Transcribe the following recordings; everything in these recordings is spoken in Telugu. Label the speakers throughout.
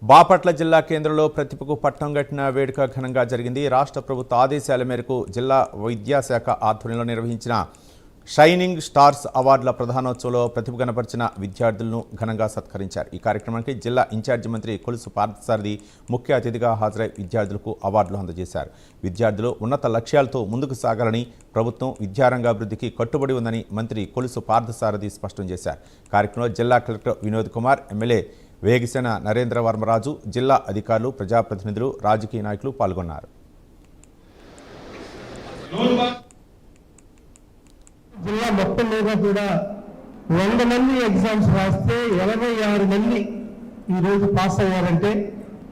Speaker 1: బాపట్ల జిల్లా కేంద్రంలో ప్రతిభకు పట్టం కట్టిన వేడుక ఘనంగా జరిగింది. రాష్ట్ర ప్రభుత్వ ఆదేశాల మేరకు జిల్లా విద్యాశాఖ ఆధ్వర్యంలో నిర్వహించిన షైనింగ్ స్టార్స్ అవార్డుల ప్రధానోత్సవంలో ప్రతిభ కనపరిచిన విద్యార్థులను ఘనంగా సత్కరించారు. ఈ కార్యక్రమానికి జిల్లా ఇన్ఛార్జి మంత్రి కొలుసు పార్థసారథి ముఖ్య అతిథిగా హాజరై విద్యార్థులకు అవార్డులు అందజేశారు. విద్యార్థులు ఉన్నత లక్ష్యాలతో ముందుకు సాగాలని, ప్రభుత్వం విద్యారంగాభివృద్ధికి కట్టుబడి ఉందని మంత్రి కొలుసు పార్థసారథి స్పష్టం చేశారు. కార్యక్రమంలో జిల్లా కలెక్టర్ వినోద్ కుమార్, ఎమ్మెల్యే వేగిసేన నరేంద్ర వర్మరాజు, జిల్లా అధికారులు, ప్రజాప్రతినిధులు, రాజకీయ నాయకులు పాల్గొన్నారు.
Speaker 2: జిల్లా మొత్తం మీద కూడా 100 మంది ఎగ్జామ్స్ రాస్తే 86 మంది ఈరోజు పాస్ అయ్యారంటే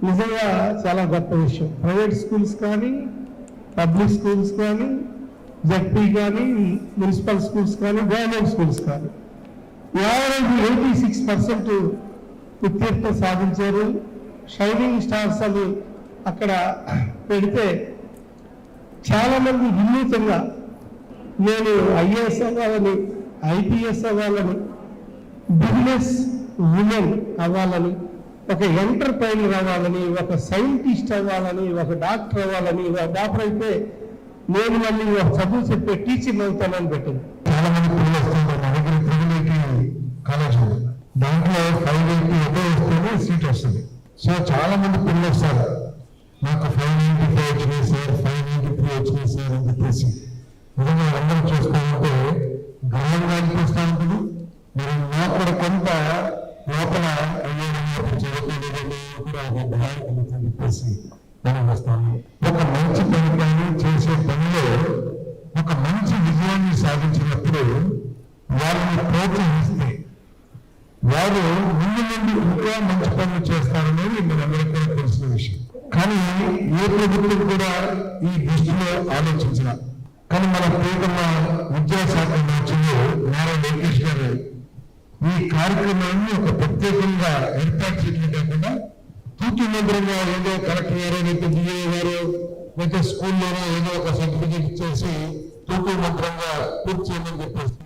Speaker 2: నిజంగా చాలా గొప్ప విషయం. ప్రైవేట్ స్కూల్స్ కానీ, పబ్లిక్ స్కూల్స్ కానీ, జెడ్పీ కానీ, మున్సిపల్ స్కూల్స్ కానీ, గవర్నమెంట్ స్కూల్స్ కానీ యావరేజ్ 86% ఉత్తీర్ణత సాధించారు. షైనింగ్ స్టార్స్ అని అక్కడ పెడితే చాలామంది వినూతంగా నేను ఐఏఎస్ అవ్వాలని, ఐపీఎస్ అవ్వాలని, బిజినెస్ ఉమెన్ అవ్వాలని, ఒక ఎంటర్ప్రైనర్ అవ్వాలని, ఒక సైంటిస్ట్ అవ్వాలని, ఒక డాక్టర్ అవ్వాలని, డాక్టర్ అయితే నేను మళ్ళీ ఒక చదువు చెప్పే టీచర్ అవుతానని పెట్టింది.
Speaker 3: చాలా మంది పిల్లలు వస్తుంటారు మా దగ్గర. 380 కాలేజ్ ఉంది, దాంట్లో 580 ఒకే వస్తేనే సీట్ వస్తుంది. సో చాలా మంది పిల్లలు వస్తారు, నాకు 595 వచ్చినాయి సార్, 593 వచ్చినాయి సార్ అని చెప్పేసి. నిజంగా అందరూ చూసుకుంటే గర్వంగా అనిపిస్తూ ఉంటుంది. మరి నాకు కూడా కొంత లోపల చదువుకోలేదని కూడా ఒక భయం కలుగుతుంది చెప్పేసి మనం వస్తాము. ఒక మంచి పని కానీ చేసే పనిలో ఒక మంచి విజయాన్ని సాధించినప్పుడు వాళ్ళని ప్రోత్సహిస్తే వారు ముందు నుండి ఇంకా మంచి పనులు చేస్తారనేది మనందరికీ కూడా తెలిసిన విషయం. కానీ ఏ ప్రభుత్వం కూడా ఈ దృష్టిలో ఆలోచించిన, కానీ మన ప్రియతమ విద్యాశాఖ మంత్రులు నారా లోకేష్ గారు ఈ కార్యక్రమాన్ని ఒక ప్రత్యేకంగా ఏర్పాటు చేయడం కాకుండా తూతు మంత్రంగా ఏదో కలెక్టర్ గారు, లేకపోతే డిఏ గారు, లేకపోతే స్కూల్లోనో ఏదో ఒక సర్టిఫికేట్ ఇచ్చేసి తూతు మంత్రంగా పూర్తి చేయమని చెప్పేసి